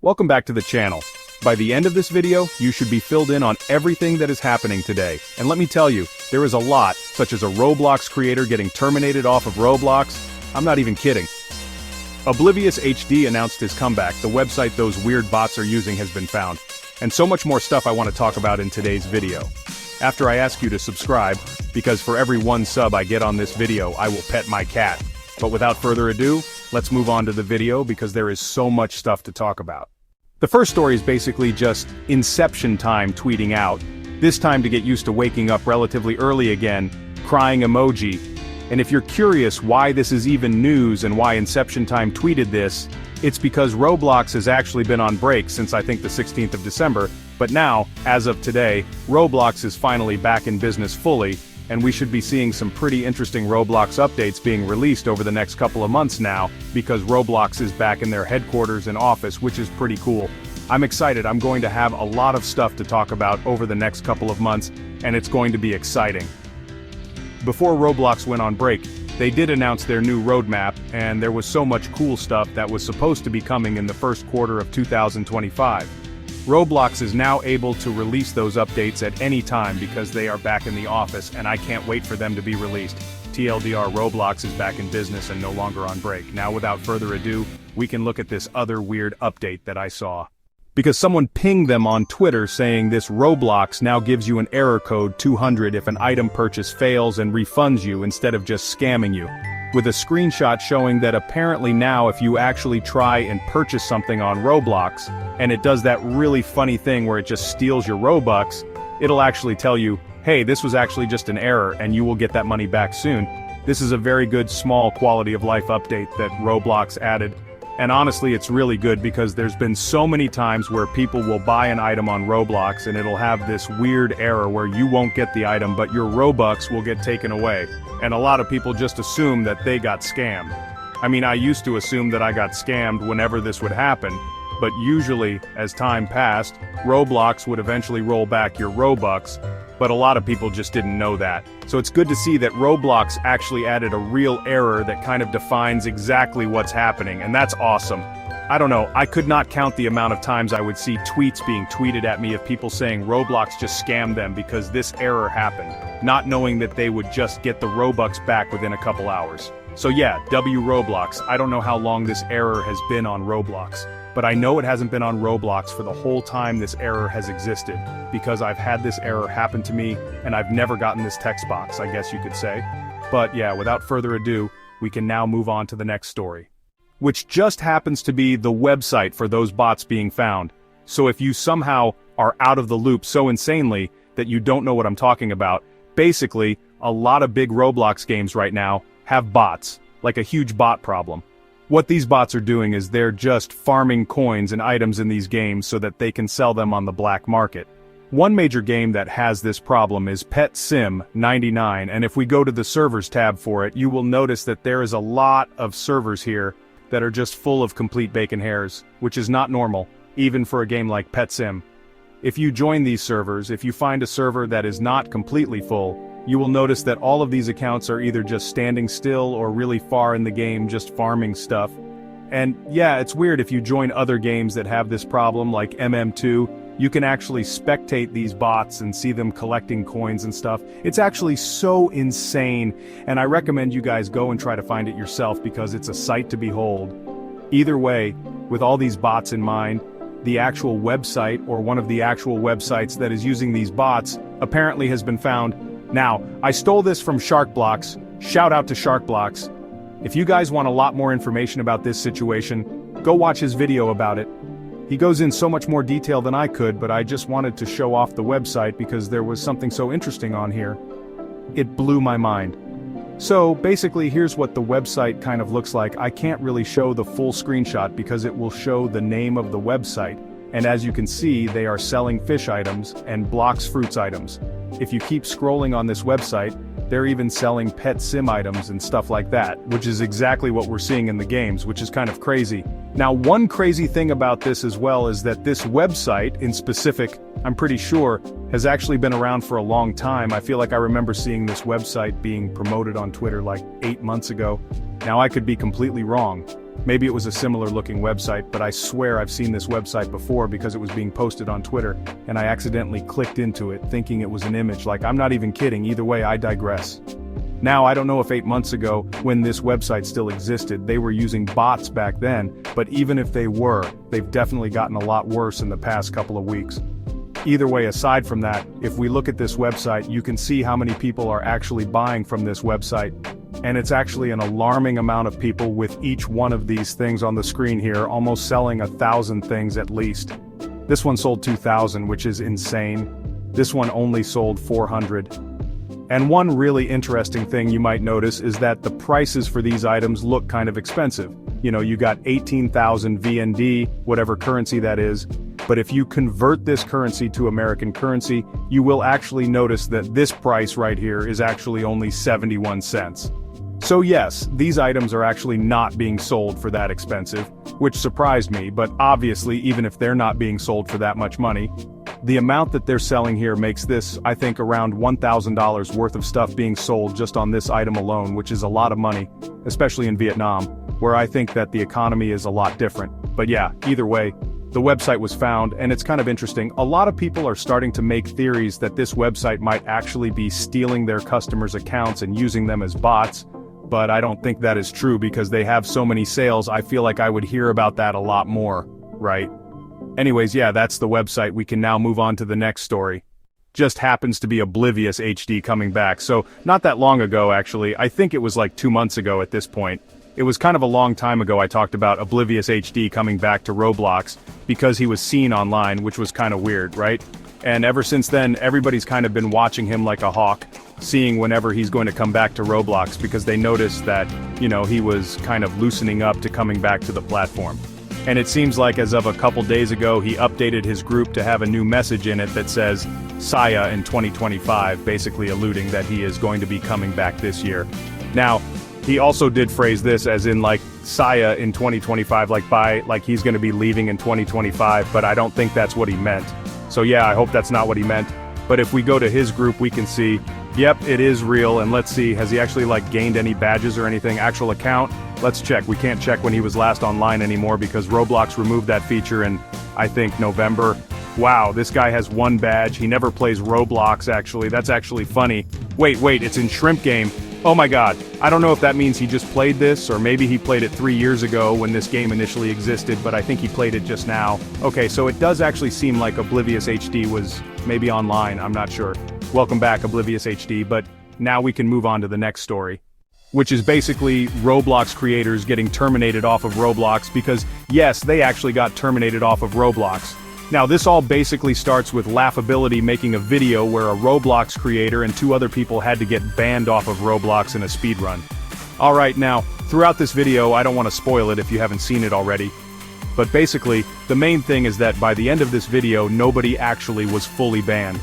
Welcome back to the channel. By the end of this video, you should be filled in on everything that is happening today. And let me tell you, there is a lot, such as a Roblox creator getting terminated off of Roblox. I'm not even kidding. ObliviousHD announced his comeback. The website those weird bots are using has been found. And so much more stuff I want to talk about in today's video. After I ask you to subscribe, because for every 1 sub I get on this video, I will pet my cat. But without further ado, let's move on to the video because there is so much stuff to talk about. The first story is basically just Inception Time tweeting out, this time to get used to waking up relatively early again, crying emoji. And if you're curious why this is even news and why Inception Time tweeted this, it's because Roblox has actually been on break since I think the 16th of December, but now, as of today, Roblox is finally back in business fully, and we should be seeing some pretty interesting Roblox updates being released over the next couple of months now, because Roblox is back in their headquarters and office, which is pretty cool. I'm excited. I'm going to have a lot of stuff to talk about over the next couple of months, and it's going to be exciting. Before Roblox went on break, they did announce their new roadmap, and there was so much cool stuff that was supposed to be coming in the first quarter of 2025. Roblox is now able to release those updates at any time because they are back in the office, and I can't wait for them to be released. TLDR, Roblox is back in business and no longer on break. Now without further ado, we can look at this other weird update that I saw. Because someone pinged them on Twitter saying this Roblox now gives you an error code 200 if an item purchase fails and refunds you instead of just scamming you. With a screenshot showing that apparently now if you actually try and purchase something on Roblox, and it does that really funny thing where it just steals your Robux, it'll actually tell you, hey, this was actually just an error and you will get that money back soon. This is a very good small quality of life update that Roblox added. And honestly, it's really good because there's been so many times where people will buy an item on Roblox and it'll have this weird error where you won't get the item but your Robux will get taken away. And a lot of people just assume that they got scammed. I mean, I used to assume that I got scammed whenever this would happen, but usually, as time passed, Roblox would eventually roll back your Robux, but a lot of people just didn't know that. So it's good to see that Roblox actually added a real error that kind of defines exactly what's happening, and that's awesome. I don't know, I could not count the amount of times I would see tweets being tweeted at me of people saying Roblox just scammed them because this error happened, not knowing that they would just get the Robux back within a couple hours. So yeah, W Roblox, I don't know how long this error has been on Roblox, but I know it hasn't been on Roblox for the whole time this error has existed, because I've had this error happen to me, and I've never gotten this text box, I guess you could say. But yeah, without further ado, we can now move on to the next story, which just happens to be the website for those bots being found. So if you somehow are out of the loop so insanely that you don't know what I'm talking about, basically, a lot of big Roblox games right now have bots, like a huge bot problem. What these bots are doing is they're just farming coins and items in these games so that they can sell them on the black market. One major game that has this problem is Pet Sim 99, and if we go to the servers tab for it, you will notice that there is a lot of servers here that are just full of complete bacon hairs, which is not normal, even for a game like Pet Sim. If you join these servers, if you find a server that is not completely full, you will notice that all of these accounts are either just standing still or really far in the game just farming stuff. And yeah, it's weird if you join other games that have this problem like MM2, you can actually spectate these bots and see them collecting coins and stuff. It's actually so insane, and I recommend you guys go and try to find it yourself because it's a sight to behold. Either way, with all these bots in mind, the actual website or one of the actual websites that is using these bots apparently has been found. Now, I stole this from Sharkblocks, shout out to Sharkblocks. If you guys want a lot more information about this situation, go watch his video about it. He goes in so much more detail than I could, but I just wanted to show off the website because there was something so interesting on here. It blew my mind. So basically here's what the website kind of looks like. I can't really show the full screenshot because it will show the name of the website. And as you can see, they are selling fish items and blocks fruits items. If you keep scrolling on this website, they're even selling pet sim items and stuff like that, which is exactly what we're seeing in the games, which is kind of crazy. Now, one crazy thing about this as well is that this website in specific, I'm pretty sure, has actually been around for a long time. I feel like I remember seeing this website being promoted on Twitter like 8 months ago. Now I could be completely wrong, Maybe it was a similar looking website, but I swear I've seen this website before because it was being posted on Twitter, and I accidentally clicked into it thinking it was an image. Like, I'm not even kidding, either way I digress. Now, I don't know if 8 months ago, when this website still existed, they were using bots back then, but even if they were, they've definitely gotten a lot worse in the past couple of weeks. Either way, aside from that, if we look at this website, you can see how many people are actually buying from this website, and it's actually an alarming amount of people with each one of these things on the screen here, almost selling 1,000 things at least. This one sold 2,000, which is insane. This one only sold 400. And one really interesting thing you might notice is that the prices for these items look kind of expensive. You know, you got 18,000 VND, whatever currency that is, but if you convert this currency to American currency, you will actually notice that this price right here is actually only 71 cents. So yes, these items are actually not being sold for that expensive, which surprised me, but obviously even if they're not being sold for that much money, the amount that they're selling here makes this, I think, around $1,000 worth of stuff being sold just on this item alone, which is a lot of money, especially in Vietnam, where I think that the economy is a lot different. But yeah, either way, the website was found, and it's kind of interesting. A lot of people are starting to make theories that this website might actually be stealing their customers' accounts and using them as bots, but I don't think that is true because they have so many sales. I feel like I would hear about that a lot more, right? Anyways, yeah, that's the website. We can now move on to the next story. Just happens to be ObliviousHD coming back. So, not that long ago, actually. I think it was like 2 months ago at this point. It was kind of a long time ago I talked about ObliviousHD coming back to Roblox because he was seen online, which was kind of weird, right? And ever since then, everybody's kind of been watching him like a hawk, seeing whenever he's going to come back to Roblox because they noticed that, you know, he was kind of loosening up to coming back to the platform. And it seems like as of a couple days ago, he updated his group to have a new message in it that says, Saya in 2025, basically alluding that he is going to be coming back this year. Now, he also did phrase this as in like, Saya in 2025, like he's going to be leaving in 2025, but I don't think that's what he meant. So yeah, I hope that's not what he meant. But if we go to his group, we can see, yep, it is real, and let's see, has he actually like gained any badges or anything? Actual account? Let's check. We can't check when he was last online anymore because Roblox removed that feature in, I think, November. Wow, this guy has 1 badge. He never plays Roblox, actually. That's actually funny. Wait, it's in Shrimp Game. Oh my god. I don't know if that means he just played this, or maybe he played it 3 years ago when this game initially existed, but I think he played it just now. Okay, so it does actually seem like ObliviousHD was maybe online, I'm not sure. Welcome back, ObliviousHD, but now we can move on to the next story, which is basically Roblox creators getting terminated off of Roblox because, yes, they actually got terminated off of Roblox. Now, this all basically starts with Laughability making a video where a Roblox creator and 2 other people had to get banned off of Roblox in a speedrun. Alright, now, throughout this video, I don't want to spoil it if you haven't seen it already, but basically, the main thing is that by the end of this video, nobody actually was fully banned.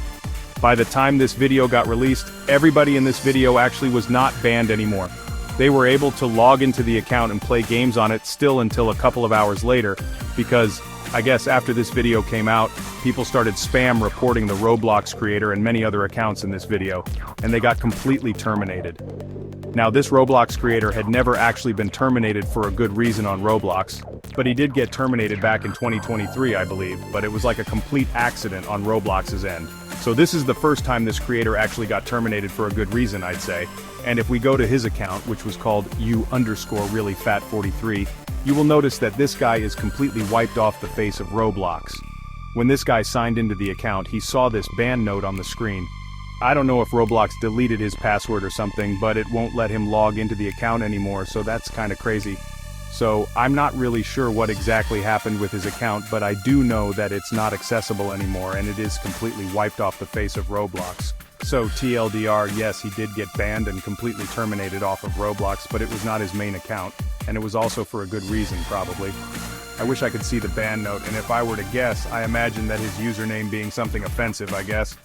By the time this video got released, everybody in this video actually was not banned anymore. They were able to log into the account and play games on it still until a couple of hours later, because, I guess after this video came out, people started spam reporting the Roblox creator and many other accounts in this video, and they got completely terminated. Now, this Roblox creator had never actually been terminated for a good reason on Roblox, but he did get terminated back in 2023, I believe, but it was like a complete accident on Roblox's end. So this is the first time this creator actually got terminated for a good reason, I'd say. And if we go to his account, which was called You_reallyfat43, you will notice that this guy is completely wiped off the face of Roblox. When this guy signed into the account, he saw this ban note on the screen. I don't know if Roblox deleted his password or something, but it won't let him log into the account anymore, so that's kinda crazy. So, I'm not really sure what exactly happened with his account, but I do know that it's not accessible anymore and it is completely wiped off the face of Roblox. So, TLDR, yes, he did get banned and completely terminated off of Roblox, but it was not his main account, and it was also for a good reason, probably. I wish I could see the ban note, and if I were to guess, I imagine that his username being something offensive, I guess.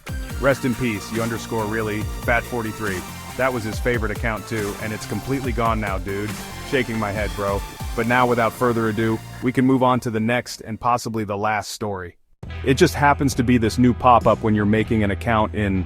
Rest in peace, You_reallyfat43. That was his favorite account too, and it's completely gone now, dude. Shaking my head, bro. But now, without further ado, we can move on to the next and possibly the last story. It just happens to be this new pop-up when you're making an account in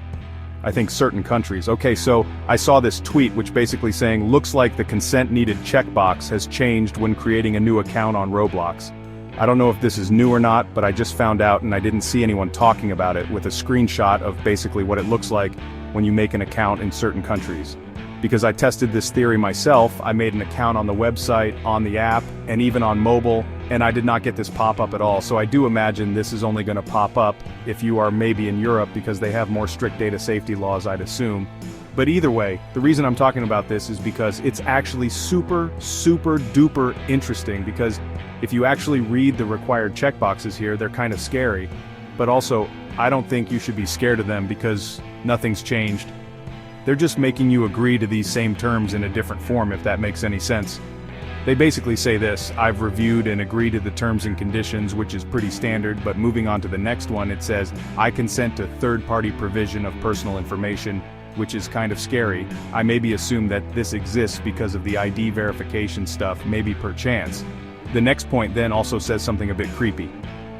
I think certain countries. Okay, so I saw this tweet which basically saying, looks like the consent needed checkbox has changed when creating a new account on Roblox. I don't know if this is new or not, but I just found out and I didn't see anyone talking about it with a screenshot of basically what it looks like when you make an account in certain countries. Because I tested this theory myself, I made an account on the website, on the app, and even on mobile, and I did not get this pop-up at all. So I do imagine this is only going to pop up if you are maybe in Europe because they have more strict data safety laws, I'd assume. But either way, the reason I'm talking about this is because it's actually super duper interesting, because if you actually read the required checkboxes here, they're kind of scary. But also, I don't think you should be scared of them because nothing's changed. They're just making you agree to these same terms in a different form, if that makes any sense. They basically say this: I've reviewed and agreed to the terms and conditions, which is pretty standard, but moving on to the next one, it says, I consent to third-party provision of personal information, which is kind of scary. I maybe assume that this exists because of the ID verification stuff, maybe per chance. The next point then also says something a bit creepy.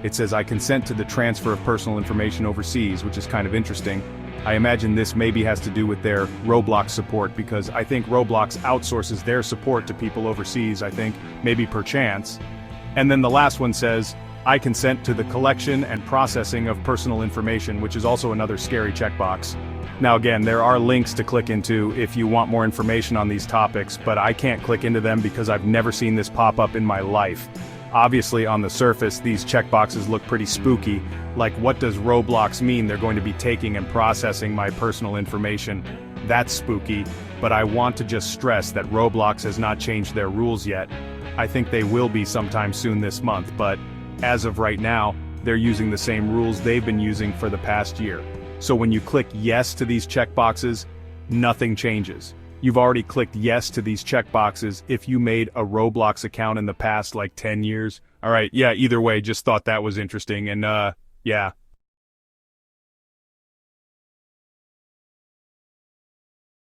It says, I consent to the transfer of personal information overseas, which is kind of interesting. I imagine this maybe has to do with their Roblox support, because I think Roblox outsources their support to people overseas, I think, maybe per chance. And then the last one says, I consent to the collection and processing of personal information, which is also another scary checkbox. Now again, there are links to click into if you want more information on these topics, but I can't click into them because I've never seen this pop up in my life. Obviously, on the surface, these checkboxes look pretty spooky. Like, what does Roblox mean they're going to be taking and processing my personal information? That's spooky, but I want to just stress that Roblox has not changed their rules yet. I think they will be sometime soon this month, but as of right now, they're using the same rules they've been using for the past year. So when you click yes to these checkboxes, nothing changes. You've already clicked yes to these checkboxes if you made a Roblox account in the past like 10 years. Alright, yeah, either way, just thought that was interesting, and yeah.